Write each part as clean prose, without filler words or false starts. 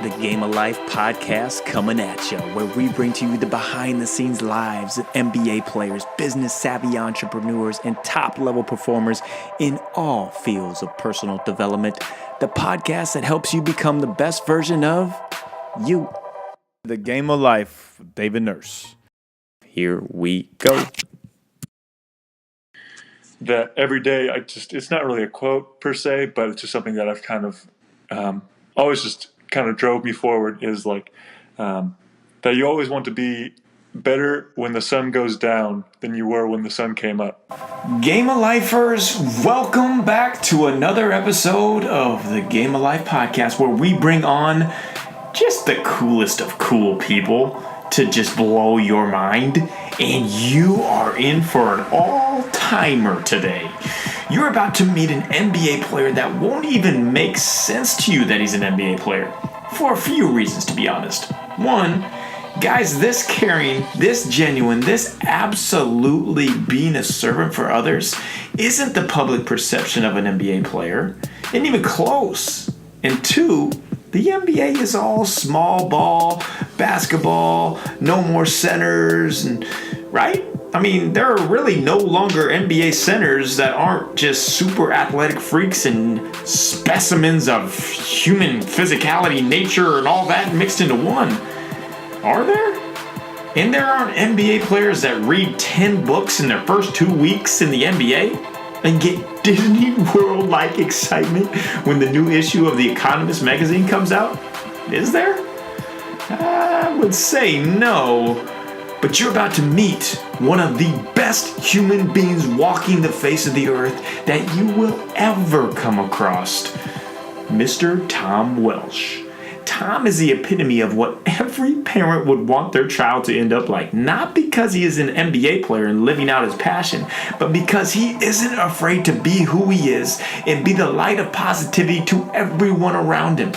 the Game of Life podcast coming at you, where we bring to you the behind-the-scenes lives of NBA players, business-savvy entrepreneurs, and top-level performers in all fields of personal development. The podcast that helps you become the best version of you. The Game of Life, David Nurse. Here we go. That every day, it's not really a quote per se, but it's just something that I've kind of always just kind of drove me forward, is like that you always want to be better when the sun goes down than you were when the sun came up. Game of Lifers, welcome back to another episode of the Game of Life podcast, where we bring on just the coolest of cool people to just blow your mind. And you are in for an all-timer today. You're about to meet an NBA player that won't even make sense to you that he's an NBA player. For a few reasons, to be honest. One, guys, this caring, this genuine, this absolutely being a servant for others isn't the public perception of an NBA player. And even close. And two, the NBA is all small ball, basketball, no more centers, and right? I mean, there are really no longer NBA centers that aren't just super athletic freaks and specimens of human physicality, nature, and all that mixed into one. Are there? And there aren't NBA players that read 10 books in their first 2 weeks in the NBA and get Disneyworld-like excitement when the new issue of the Economist magazine comes out? Is there? I would say no. But you're about to meet one of the best human beings walking the face of the earth that you will ever come across. Mr. Tom Welsh. Tom is the epitome of what every parent would want their child to end up like. Not because he is an NBA player and living out his passion, but because he isn't afraid to be who he is and be the light of positivity to everyone around him.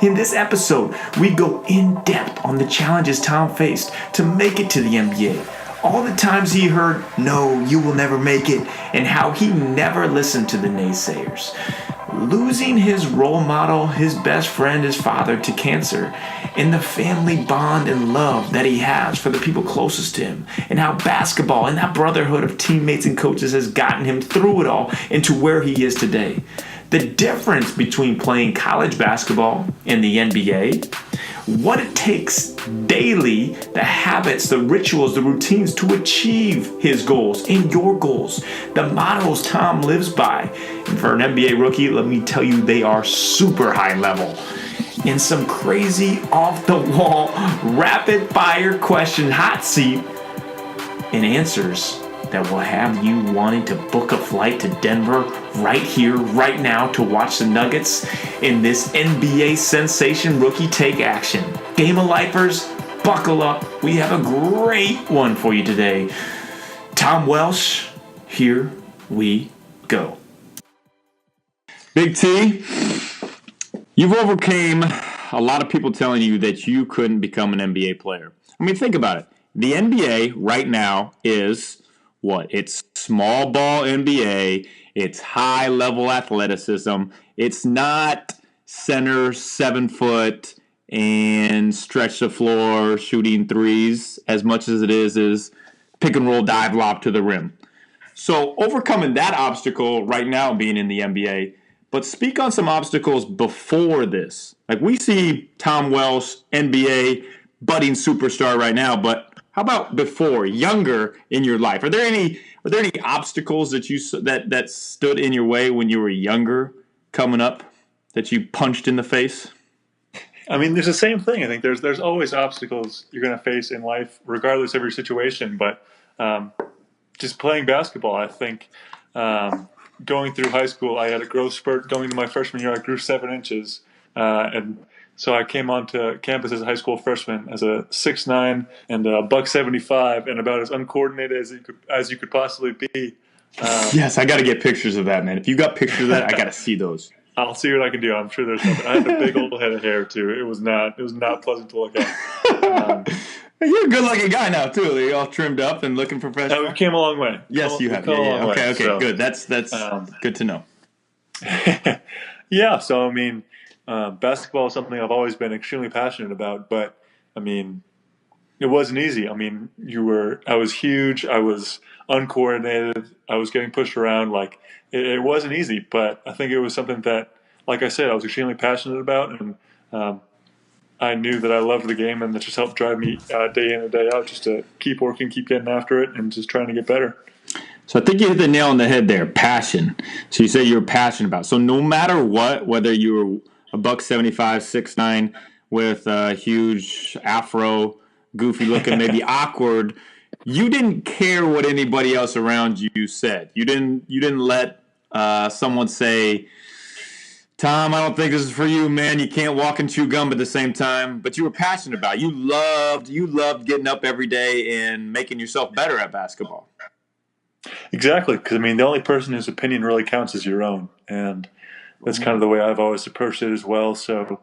In this episode, we go in depth on the challenges Tom faced to make it to the NBA. All the times he heard, "No, you will never make it," and how he never listened to the naysayers. Losing his role model, his best friend, his father, to cancer, and the family bond and love that he has for the people closest to him, and how basketball and that brotherhood of teammates and coaches has gotten him through it all and to where he is today. The difference between playing college basketball and the NBA, what it takes daily, the habits, the rituals, the routines to achieve his goals and your goals, the mottos Tom lives by. And for an NBA rookie, let me tell you, they are super high level. And some crazy off-the-wall, rapid-fire question hot seat and answers that will have you wanting to book a flight to Denver right here, right now, to watch the Nuggets in this NBA sensation rookie take action. Game of Lifers, buckle up. We have a great one for you today. Tom Welsh, here we go. Big T, you've overcame a lot of people telling you that you couldn't become an NBA player. I mean, think about it. The NBA right now is what? It's small ball NBA. It's high level athleticism. It's not center 7 foot and stretch the floor shooting threes as much as it is pick and roll dive lob to the rim. So overcoming that obstacle right now being in the NBA, but speak on some obstacles before this. Like, we see Tom Welsh, NBA, budding superstar right now, but how about before, younger in your life? Are there any obstacles that that stood in your way when you were younger, coming up, that you punched in the face? I mean, there's the same thing. I think there's always obstacles you're going to face in life, regardless of your situation. But just playing basketball, I think going through high school, I had a growth spurt. Going into my freshman year, I grew 7 inches, and so I came onto campus as a high school freshman as a 6'9" and a $175 and about as uncoordinated as you could possibly be. Yes, I got to get pictures of that, man. If you got pictures of that, I got to see those. I'll see what I can do. I'm sure there's something. I had a big old head of hair too. It was not pleasant to look at. You're a good-looking guy now too. You're all trimmed up and looking professional. We came a long way. Yes, you have. Yeah. Okay, so, good. That's good to know. Yeah. So I mean, basketball is something I've always been extremely passionate about, but I mean, it wasn't easy. I mean, I was huge. I was uncoordinated. I was getting pushed around. Like, it wasn't easy, but I think it was something that, like I said, I was extremely passionate about. And I knew that I loved the game, and that just helped drive me day in and day out just to keep working, keep getting after it, and just trying to get better. So I think you hit the nail on the head there, passion. So you said you were passionate about. So no matter what, whether you were a $175, 6'9", with a huge afro, goofy looking, maybe awkward, you didn't care what anybody else around you said. You didn't let someone say, Tom, I don't think this is for you, man. You can't walk and chew gum at the same time. But you were passionate about it. You loved getting up every day and making yourself better at basketball. Exactly, because I mean, the only person whose opinion really counts is your own, and that's kind of the way I've always approached it as well. So,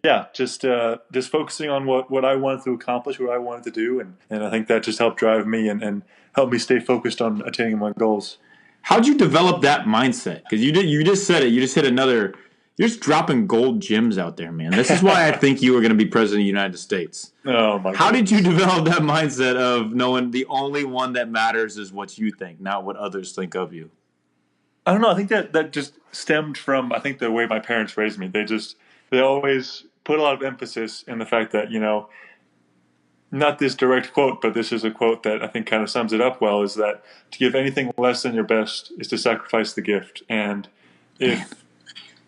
yeah, just focusing on what I wanted to accomplish, what I wanted to do, and I think that just helped drive me and helped me stay focused on attaining my goals. How'd you develop that mindset? Because you just said it. You just hit another. You're just dropping gold gems out there, man. This is why I think you were going to be president of the United States. Oh my! How did you develop that mindset of knowing the only one that matters is what you think, not what others think of you? I don't know. I think that just stemmed from, I think, the way my parents raised me. They always put a lot of emphasis in the fact that, not this direct quote, but this is a quote that I think kind of sums it up well, is that to give anything less than your best is to sacrifice the gift. And if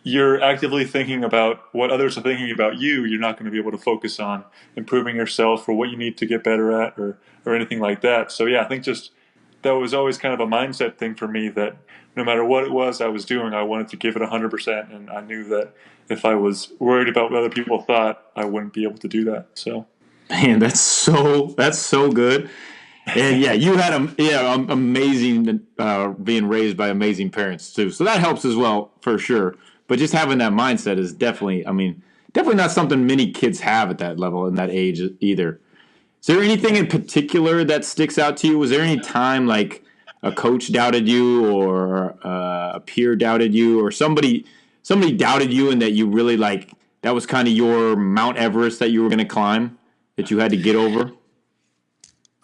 you're actively thinking about what others are thinking about you, you're not going to be able to focus on improving yourself or what you need to get better at or anything like that. So, yeah, I think just that was always kind of a mindset thing for me, that no matter what it was I was doing, I wanted to give it 100%. And I knew that if I was worried about what other people thought, I wouldn't be able to do that. So, man, that's so good. And yeah, you had amazing being raised by amazing parents too. So that helps as well for sure. But just having that mindset is definitely not something many kids have at that level and that age either. Is there anything in particular that sticks out to you? Was there any time like a coach doubted you or a peer doubted you or somebody doubted you and that you really that was kind of your Mount Everest that you were going to climb that you had to get over?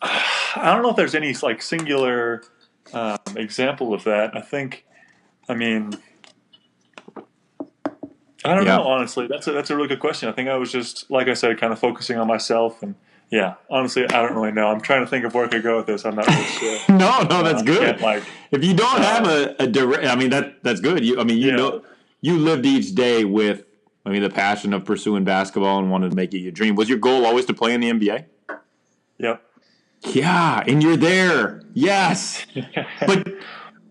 I don't know if there's any singular example of that. I don't know, honestly. That's a really good question. I think I was just, like I said, kind of focusing on myself. And, yeah, honestly, I don't really know. I'm trying to think of where I could go with this. I'm not really sure. No, that's good. If you don't have a direct – that's good. You lived each day with, the passion of pursuing basketball and wanted to make it your dream. Was your goal always to play in the NBA? Yep. Yeah, and you're there. Yes.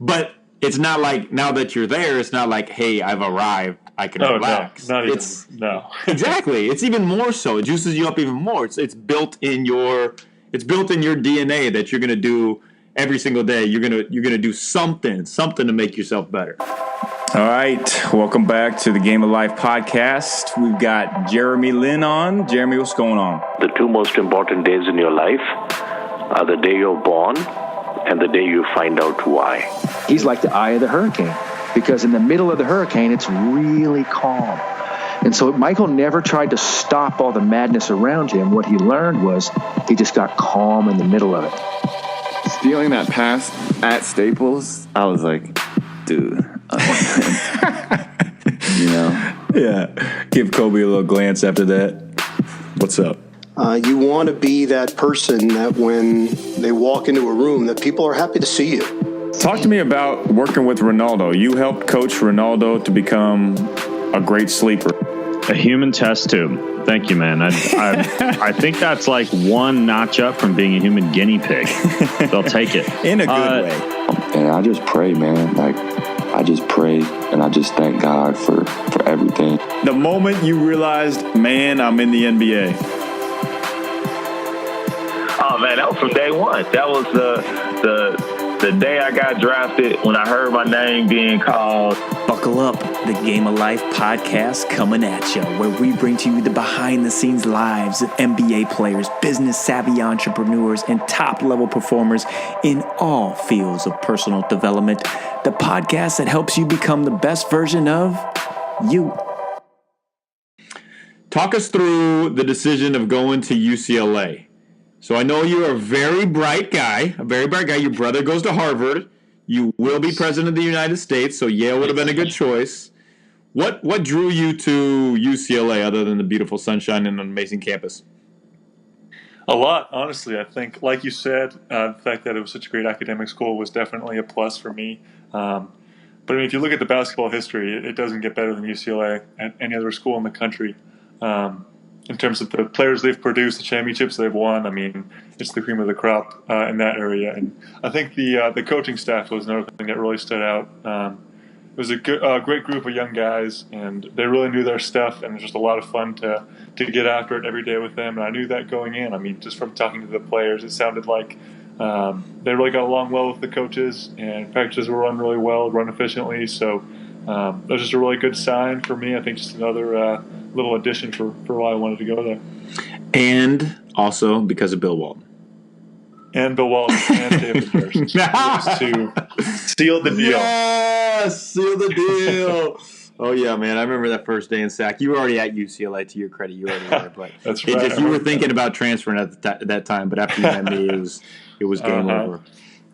But it's not like now that you're there, it's not like, hey, I've arrived. I can relax. No, no. Exactly. It's even more so. It juices you up even more. It's built in your DNA that you're going to do every single day. You're going to do something to make yourself better. All right. Welcome back to the Game of Life podcast. We've got Jeremy Lin on. Jeremy, what's going on? The two most important days in your life are the day you're born and the day you find out why. He's like the eye of the hurricane, because in the middle of the hurricane, it's really calm. And so Michael never tried to stop all the madness around him. What he learned was he just got calm in the middle of it. Stealing that pass at Staples, I was like, dude. Yeah. Give Kobe a little glance after that. What's up? You want to be that person that when they walk into a room that people are happy to see you. Talk to me about working with Ronaldo. You helped coach Ronaldo to become a great sleeper. A human test tube. Thank you, man. I think that's like one notch up from being a human guinea pig. They'll take it. In a good way. And I just pray, man. I just pray and I just thank God for everything. The moment you realized, man, I'm in the NBA. Oh, man, that was from day one. That was the day I got drafted, when I heard my name being called. Buckle up, the Game of Life podcast coming at you, where we bring to you the behind-the-scenes lives of NBA players, business-savvy entrepreneurs, and top-level performers in all fields of personal development. The podcast that helps you become the best version of you. talk us through the decision of going to UCLA. So I know you're a very bright guy. Your brother goes to Harvard. You will be president of the United States, so Yale would have been a good choice. What drew you to UCLA other than the beautiful sunshine and an amazing campus? A lot, honestly. I think, like you said, the fact that it was such a great academic school was definitely a plus for me. But I mean, if you look at the basketball history, it doesn't get better than UCLA and any other school in the country. In terms of the players they've produced, the championships they've won, I mean, it's the cream of the crop in that area. And I think the coaching staff was another thing that really stood out. It was a great group of young guys, and they really knew their stuff, and it was just a lot of fun to get after it every day with them. And I knew that going in. I mean, just from talking to the players, it sounded like they really got along well with the coaches, and practices were run really well, run efficiently. So that was just a really good sign for me. I think just another little addition for why I wanted to go there. And also because of Bill Walton. And Bill Walton and David Durst to seal the deal. Yes, seal the deal. Oh, yeah, man. I remember that first day in SAC. You were already at UCLA, to your credit. You were already there. But That's right. You were thinking about transferring at that time, but after you met me, it was game over.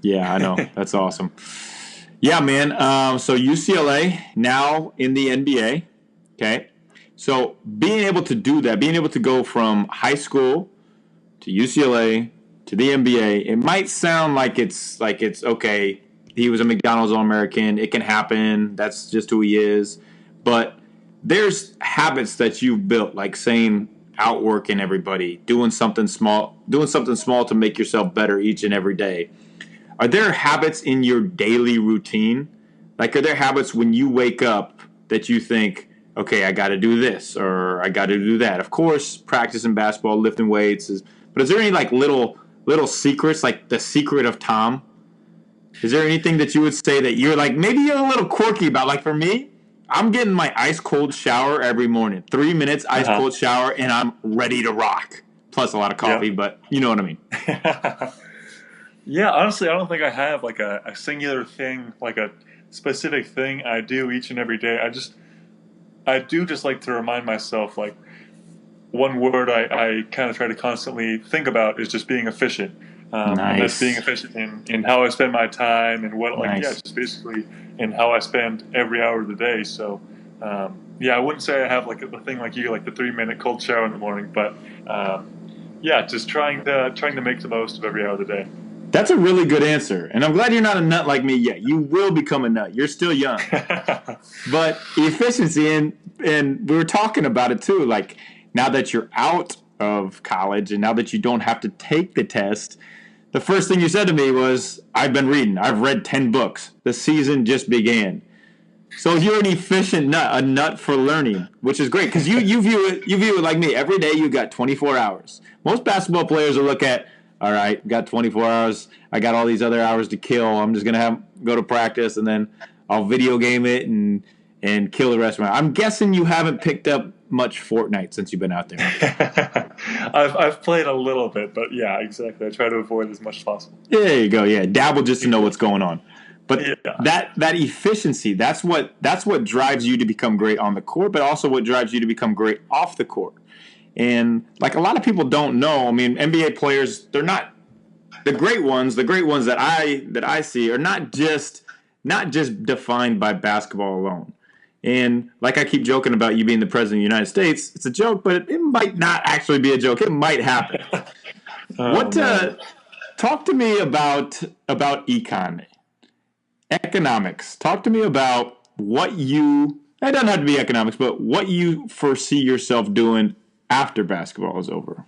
Yeah, I know. That's awesome. Yeah, man. So UCLA, now in the NBA. Okay. So being able to do that, being able to go from high school to UCLA to the NBA, it might sound like it's okay. He was a McDonald's All-American. It can happen. That's just who he is. But there's habits that you've built, like saying outworking everybody, doing something small to make yourself better each and every day. Are there habits in your daily routine? Like, are there habits when you wake up that you think, okay, I got to do this or I got to do that? Of course, practicing basketball, lifting weights but is there any like little secrets, like the secret of Tom? Is there anything that you would say that you're like, maybe you're a little quirky about? Like for me, I'm getting my ice cold shower every morning. 3 minutes ice cold shower, and I'm ready to rock. Plus a lot of coffee, but you know what I mean. Yeah, honestly, I don't think I have like a singular thing, like a specific thing I do each and every day. I do just like to remind myself, like, one word I kind of try to constantly think about is just being efficient. Nice. And that's being efficient in how I spend my time and what, like, Nice. just basically in how I spend every hour of the day. So, I wouldn't say I have like a thing like you, like the 3 minute cold shower in the morning, but just trying to make the most of every hour of the day. That's a really good answer, and I'm glad you're not a nut like me yet. You will become a nut. You're still young. But efficiency, and we were talking about it too, like now that you're out of college and now that you don't have to take the test, the first thing you said to me was, I've been reading. I've read 10 books. The season just began. So you're an efficient nut, a nut for learning, which is great because you view it like me. Every day you got 24 hours. Most basketball players will look at, all right, got 24 hours. I got all these other hours to kill. I'm just gonna go to practice and then I'll video game it and kill the rest of my. I'm guessing you haven't picked up much Fortnite since you've been out there. I've played a little bit, but yeah, exactly. I try to avoid as much as possible. There you go. Yeah, dabble just to know what's going on. But yeah. that efficiency, that's what drives you to become great on the court, but also what drives you to become great off the court. And like a lot of people don't know, I mean, NBA players, they're not the great ones. The great ones that I see are not just defined by basketball alone. And like I keep joking about you being the president of the United States, it's a joke, but it might not actually be a joke. It might happen. Talk to me about economics. Talk to me about it doesn't have to be economics, but what you foresee yourself doing after basketball is over.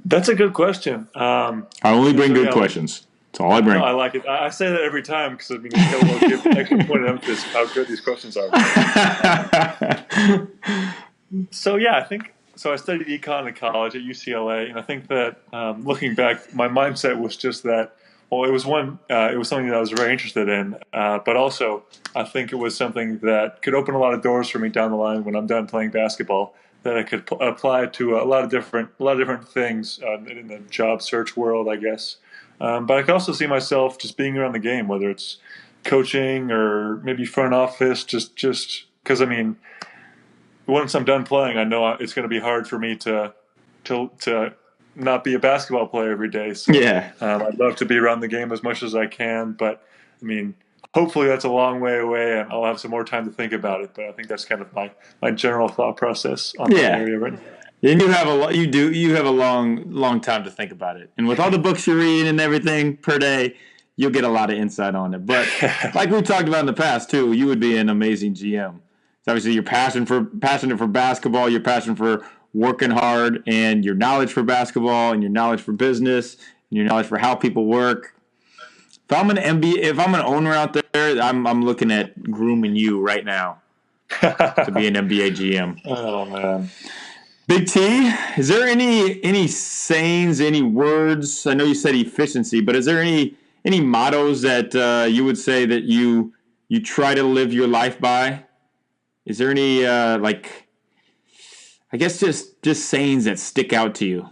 That's a good question. I only bring good questions. That's all I bring. No, I like it. I say that every time because I mean, it's got to give extra point of emphasis how good these questions are. So yeah, I think so. I studied econ in college at UCLA, and I think that looking back, my mindset was just that. Well, it was something that I was very interested in, but also I think it was something that could open a lot of doors for me down the line when I'm done playing basketball. That I could apply to a lot of different things in the job search world, I guess. But I could also see myself just being around the game, whether it's coaching or maybe front office, just because, I mean, once I'm done playing, I know it's going to be hard for me to not be a basketball player every day. So Yeah. I'd love to be around the game as much as I can, but I mean, hopefully that's a long way away, and I'll have some more time to think about it. But I think that's kind of my general thought process on that area right now. And you have a long time to think about it. And with all the books you read and everything per day, you'll get a lot of insight on it. But like we talked about in the past too, you would be an amazing GM. So obviously you're passionate for basketball, your passion for working hard, and your knowledge for basketball, and your knowledge for business, and your knowledge for how people work. If I'm an owner out there, I'm looking at grooming you right now to be an NBA GM. Oh man. Big T, is there any sayings, any words? I know you said efficiency, but is there any mottos that you would say that you try to live your life by? Is there any I guess just sayings that stick out to you?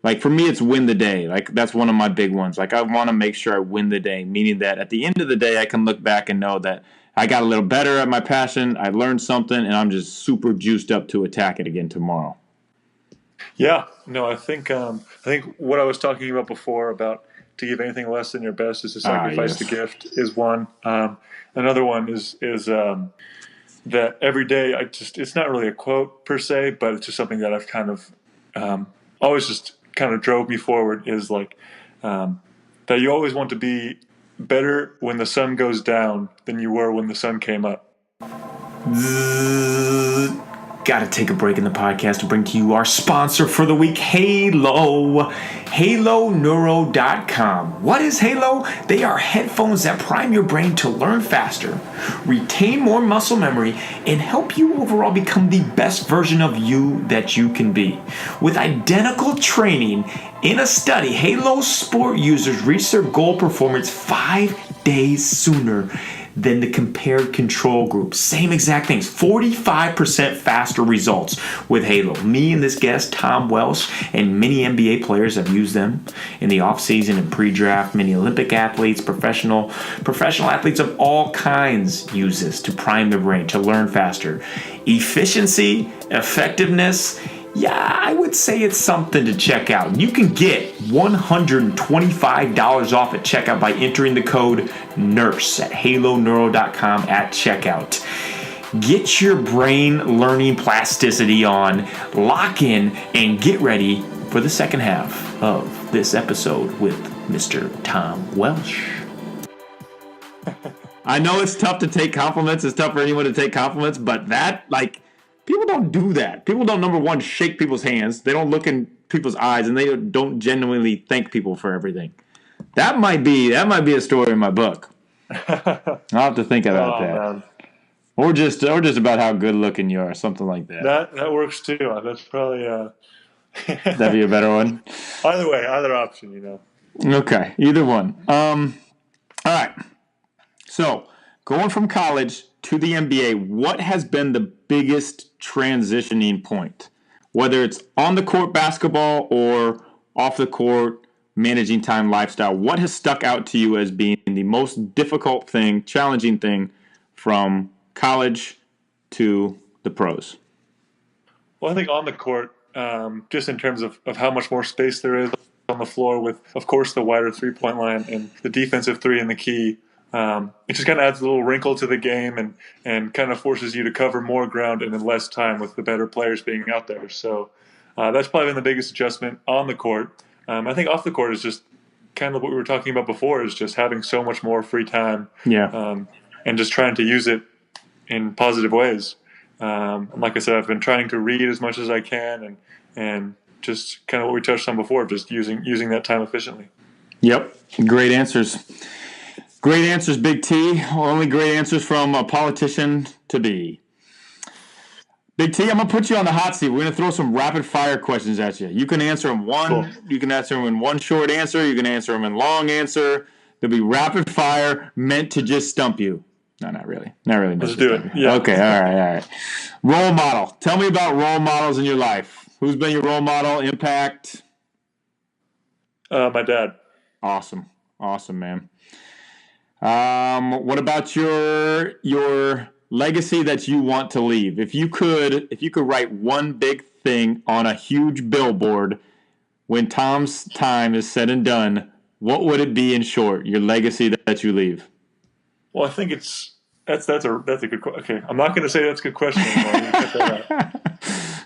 Like for me, it's win the day. Like that's one of my big ones. Like I want to make sure I win the day, meaning that at the end of the day, I can look back and know that I got a little better at my passion. I learned something, and I'm just super juiced up to attack it again tomorrow. Yeah, no, I think what I was talking about before about to give anything less than your best is to sacrifice the gift is one. Another one is that every day it's not really a quote per se, but it's just something that I've kind of always just kind of drove me forward is like that you always want to be better when the sun goes down than you were when the sun came up. Got to take a break in the podcast to bring to you our sponsor for the week, Halo. HaloNeuro.com. What is Halo? They are headphones that prime your brain to learn faster, retain more muscle memory, and help you overall become the best version of you that you can be. With identical training in a study, Halo Sport users reach their goal performance 5 days sooner than the compared control group. Same exact things. 45% faster results with Halo. Me and this guest, Tom Welsh, and many NBA players have used them in the offseason and pre-draft. Many Olympic athletes, professional athletes of all kinds use this to prime their brain, to learn faster. Efficiency, effectiveness, yeah, I would say it's something to check out. You can get $125 off at checkout by entering the code NURSE at haloneuro.com at checkout. Get your brain learning plasticity on, lock in, and get ready for the second half of this episode with Mr. Tom Welsh. I know it's tough to take compliments. It's tough for anyone to take compliments, but that, people don't do that. People don't, number one, shake people's hands. They don't look in people's eyes, and they don't genuinely thank people for everything. That might be a story in my book. I'll have to think about that. Man. Or just about how good looking you are, something like that. That works too. That's probably that'd be a better one. Either option, Okay, either one. All right. So, going from college to the NBA, what has been the biggest transitioning point? Whether it's on the court basketball or off the court, managing time, lifestyle, what has stuck out to you as being the most difficult thing, challenging thing from college to the pros? Well, I think on the court, just in terms of how much more space there is on the floor with, of course, the wider three-point line and the defensive three in the key, it just kind of adds a little wrinkle to the game and kind of forces you to cover more ground and in less time with the better players being out there. So that's probably been the biggest adjustment on the court. I think off the court is just kind of what we were talking about before, is just having so much more free time, and just trying to use it in positive ways. Like I said, I've been trying to read as much as I can and just kind of what we touched on before, just using that time efficiently. Yep, great answers. Great answers, Big T. Only great answers from a politician to be. Big T, I'm going to put you on the hot seat. We're going to throw some rapid-fire questions at you. You can answer them You can answer them in one short answer. You can answer them in long answer. They'll be rapid-fire, meant to just stump you. No, not really. Not really. Let's do it. Yeah. Okay, all right. Role model. Tell me about role models in your life. Who's been your role model? Impact? My dad. Awesome, man. What about your legacy that you want to leave. If you could write one big thing on a huge billboard when Tom's time is said and done, what would it be in short? Your legacy that you leave. Well, I think that's a good question. Okay, I'm not going to say that's a good question anymore. I'm gonna cut that out.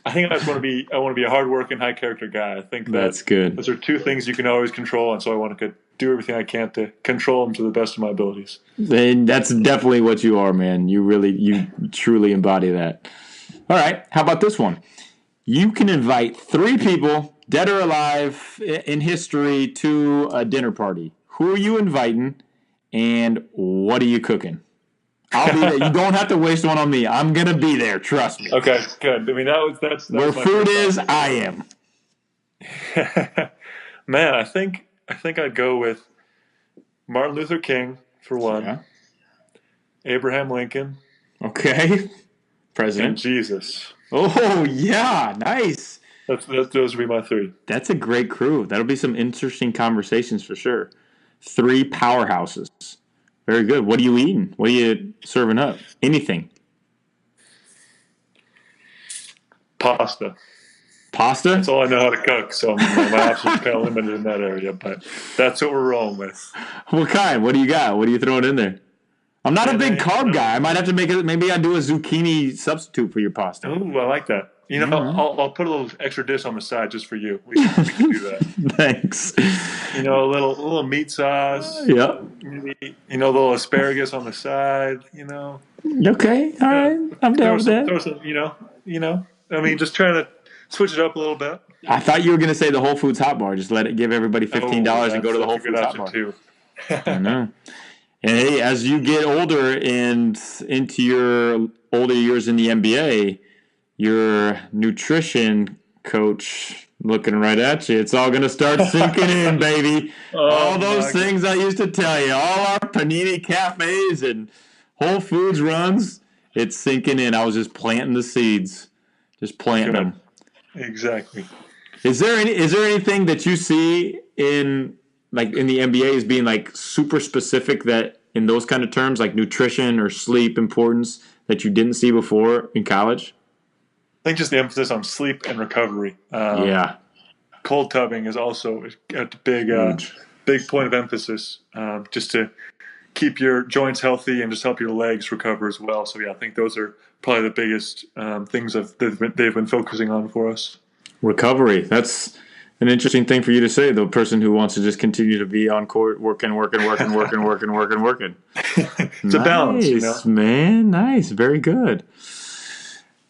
I think I want to be a hardworking, high character guy. I think that's good. Those are two things you can always control, and so I want to do everything I can to control them to the best of my abilities. And that's definitely what you are, man. You truly embody that. All right, how about this one? You can invite 3 people, dead or alive, in history to a dinner party. Who are you inviting, and what are you cooking? I'll be there. You don't have to waste one on me. I'm gonna be there. Trust me. Okay, good. I mean, that's where food is. I am. Man, I think I'd go with Martin Luther King for one. Yeah. Abraham Lincoln. Okay. President. And Jesus. Oh yeah, nice. Those would be my 3. That's a great crew. That'll be some interesting conversations for sure. 3 powerhouses. Very good. What are you eating? What are you serving up? Anything? Pasta. Pasta? That's all I know how to cook, so my options are kind of limited in that area, but that's what we're rolling with. What kind? What do you got? What are you throwing in there? I'm not a big carb guy. I might have to make it. Maybe I'll do a zucchini substitute for your pasta. Ooh, I like that. I'll put a little extra dish on the side just for you. We can do that. Thanks. A little meat sauce. Yep. Maybe, a little asparagus on the side. Okay. All right. I'm down with that. Throw some, I mean, just trying to switch it up a little bit. I thought you were going to say the Whole Foods hot bar. Just give everybody $15 and go to the Whole Foods hot bar. Too. I know. And hey, as you get older and into your older years in the NBA, your nutrition coach looking right at you, it's all going to start sinking in, baby. All those things I used to tell you, all our Panini cafes and Whole Foods runs, it's sinking in. I was just planting the seeds, just planting them. Exactly. Is there anything that you see in the NBA as being like super specific that in those kind of terms, like nutrition or sleep importance, that you didn't see before in college? I think just the emphasis on sleep and recovery. Yeah. Cold tubbing is also a big point of emphasis, just to keep your joints healthy and just help your legs recover as well. So, yeah, I think those are probably the biggest things they've been focusing on for us. Recovery. That's an interesting thing for you to say, the person who wants to just continue to be on court working. It's a balance, Nice, man. Nice. Very good.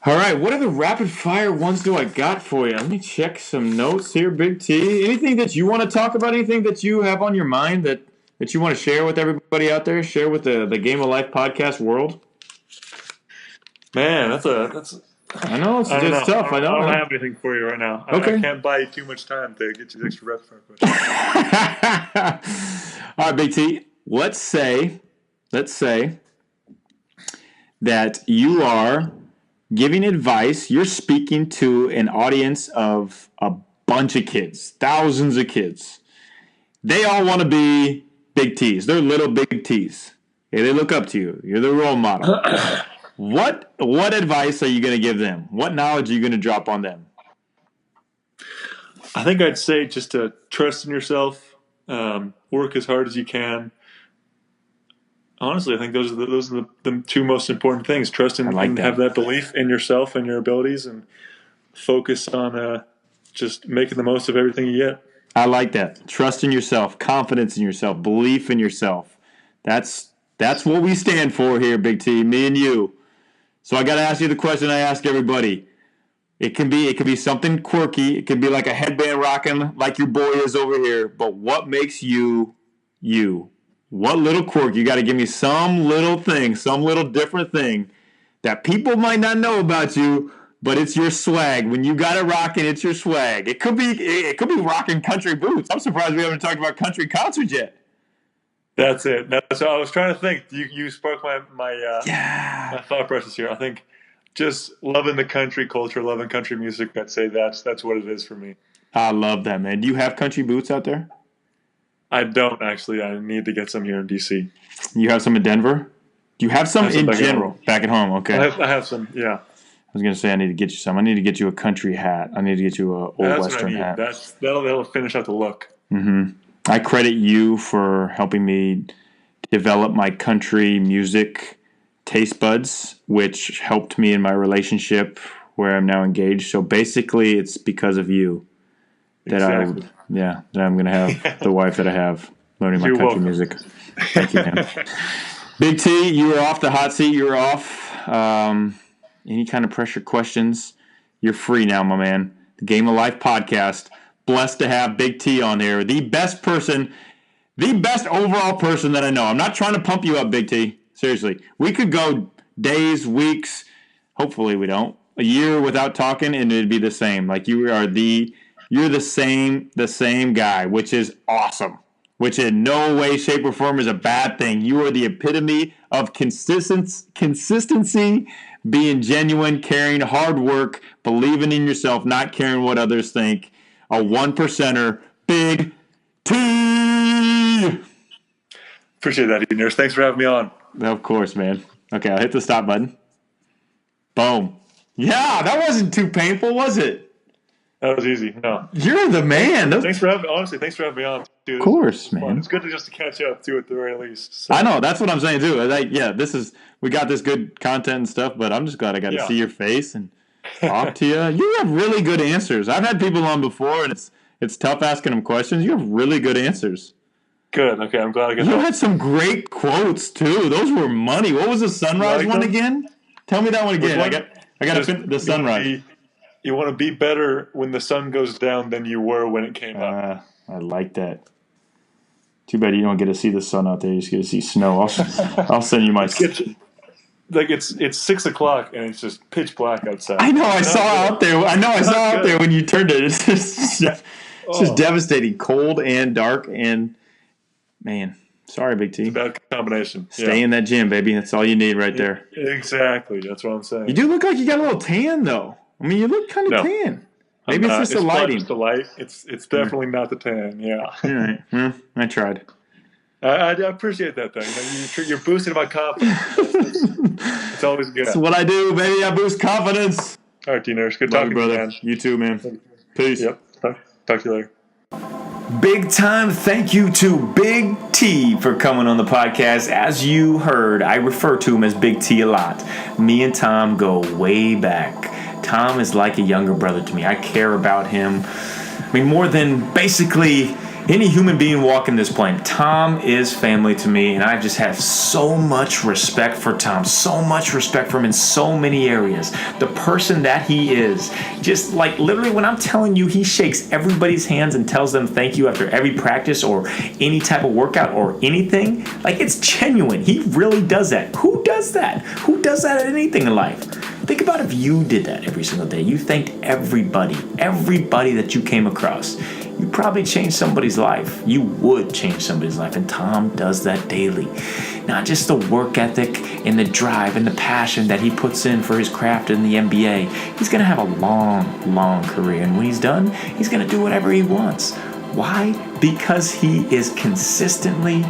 All right, what other rapid-fire ones do I got for you? Let me check some notes here, Big T. Anything that you want to talk about? Anything that you have on your mind that you want to share with everybody out there? Share with the Game of Life podcast world? Man, that's I know, it's tough. I don't have anything for you right now. Okay. I can't buy you too much time to get you the extra rapid-fire questions. All right, Big T. Let's say that you are giving advice. You're speaking to an audience of a bunch of kids, thousands of kids. They all want to be Big T's. They're little Big T's. Okay, they look up to you. You're the role model. What advice are you going to give them? What knowledge are you going to drop on them? I think I'd say just to trust in yourself, work as hard as you can. Honestly, I think those are the 2 most important things. Trust and have that belief in yourself and your abilities, and focus on just making the most of everything you get. I like that. Trust in yourself, confidence in yourself, belief in yourself. That's what we stand for here, Big T, me and you. So I got to ask you the question I ask everybody. It can be something quirky. It could be like a headband rocking like your boy is over here. But what makes you you? What little quirk? You got to give me some little thing, some little different thing that people might not know about you, but it's your swag. When you got it rocking, it's your swag. It could be rocking country boots. I'm surprised we haven't talked about country concerts yet. That's it. So I was trying to think. You sparked my thought process here. I think just loving the country culture, loving country music. I'd say that's what it is for me. I love that, man. Do you have country boots out there? I don't actually. I need to get some here in DC. You have some in Denver? Do you have some in back at general home. back at home? Okay. I have some. Yeah. I was going to say I need to get you some. I need to get you a country hat. I need to get you a old That's Western what I need. hat. That'll finish out the look. I credit you for helping me develop my country music taste buds, which helped me in my relationship where I'm now engaged. So basically, it's because of you that I'm going to have the wife that I have learning my country music. Thank you, man. Big T, you were off the hot seat. You were off. Any kind of pressure questions, you're free now, my man. The Game of Life podcast. Blessed to have Big T on here. The best overall person that I know. I'm not trying to pump you up, Big T. Seriously. We could go days, weeks, hopefully we don't, a year without talking, and it'd be the same. Like you're the same guy, which is awesome. Which in no way, shape, or form is a bad thing. You are the epitome of consistency, being genuine, caring, hard work, believing in yourself, not caring what others think. A 1%er, Big T! Appreciate that, Nurse. Thanks for having me on. Of course, man. Okay, I'll hit the stop button. Boom. Yeah, that wasn't too painful, was it? That was easy. No. You're the man. Thanks for having me on, dude. Of course, man. It's good to catch up too, at the very least. So. I know. That's what I'm saying too. We got this good content and stuff, but I'm just glad I got to see your face and talk to you. You have really good answers. I've had people on before, and it's tough asking them questions. You have really good answers. Good. Okay, I'm glad I could You help. had some great quotes too. Those were money. What was the sunrise one again? Tell me that one again. I got to the sunrise. You want to be better when the sun goes down than you were when it came up. I like that. Too bad you don't get to see the sun out there. You just get to see snow. I'll send you my. It's 6:00 and it's just pitch black outside. I know. I saw out there when you turned it. It's just devastating. Cold and dark and man. Sorry, Big T. It's a bad combination. Stay in that gym, baby. That's all you need right there. Exactly. That's what I'm saying. You do look like you got a little tan though. I mean, you look kind of tan. Maybe it's just the lighting. It's just the light. It's definitely not the tan. Yeah. All right. Well, I tried. I appreciate that thing. You're boosting my confidence. It's always good. That's what I do, baby. I boost confidence. All right, D-Nurse. Good Love talking you, to you, brother. man. You too, man. Peace. Yep. Talk to you later. Big time thank you to Big T for coming on the podcast. As you heard, I refer to him as Big T a lot. Me and Tom go way back. Tom is like a younger brother to me. I care about him. I mean, more than basically any human being walking this planet. Tom is family to me, and I just have so much respect for Tom. So much respect for him in so many areas. The person that he is. Just like literally when I'm telling you, he shakes everybody's hands and tells them thank you after every practice or any type of workout or anything. Like, it's genuine. He really does that. Who does that? Who does that at anything in life? Think about if you did that every single day. You thanked everybody that you came across. You probably changed somebody's life. You would change somebody's life, and Tom does that daily. Not just the work ethic and the drive and the passion that he puts in for his craft in the NBA. He's going to have a long, long career, and when he's done, he's going to do whatever he wants. Why? Because he is consistently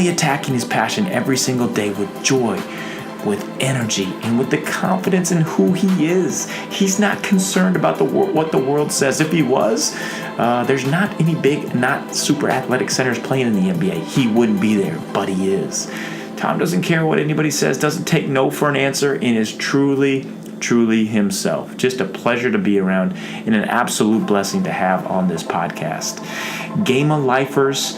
attacking his passion every single day with joy, with energy, and with the confidence in who he is. He's not concerned about what the world says. If he was, there's not any big, not super athletic centers playing in the NBA. He wouldn't be there, but he is. Tom doesn't care what anybody says, doesn't take no for an answer, and is truly himself. Just a pleasure to be around and an absolute blessing to have on this podcast. Game of Lifers,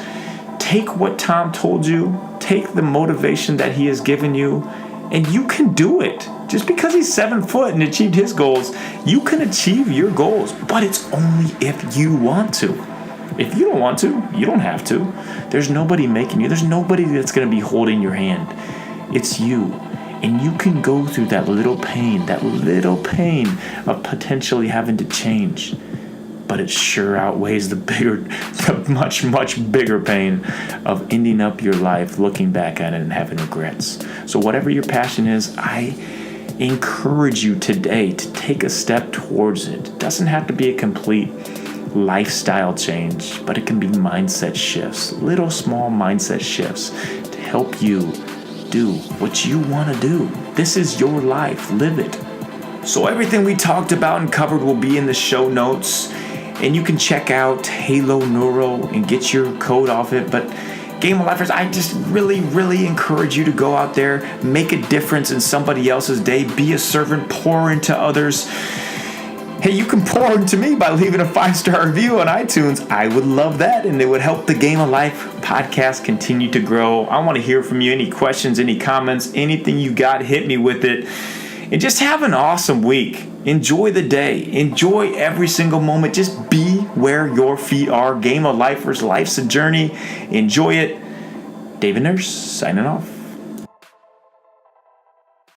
take what Tom told you, take the motivation that he has given you, and you can do it. Just because he's 7 foot and achieved his goals, you can achieve your goals, but it's only if you want to. If you don't want to, you don't have to. There's nobody making you. There's nobody that's going to be holding your hand. It's you. And you can go through that little pain of potentially having to change. But it sure outweighs the much, much bigger pain of ending up your life looking back at it and having regrets. So whatever your passion is, I encourage you today to take a step towards it. It doesn't have to be a complete lifestyle change, but it can be mindset shifts, little small mindset shifts to help you do what you want to do. This is your life. Live it. So everything we talked about and covered will be in the show notes. And you can check out Halo Neuro and get your code off it. But Game of Lifers, I just really, really encourage you to go out there, make a difference in somebody else's day, be a servant, pour into others. Hey, you can pour into me by leaving a 5-star review on iTunes. I would love that, and it would help the Game of Life podcast continue to grow. I want to hear from you. Any questions, any comments, anything you got, hit me with it. And just have an awesome week. Enjoy the day. Enjoy every single moment. Just be where your feet are. Game of Lifers, life's a journey. Enjoy it. David Nurse, signing off.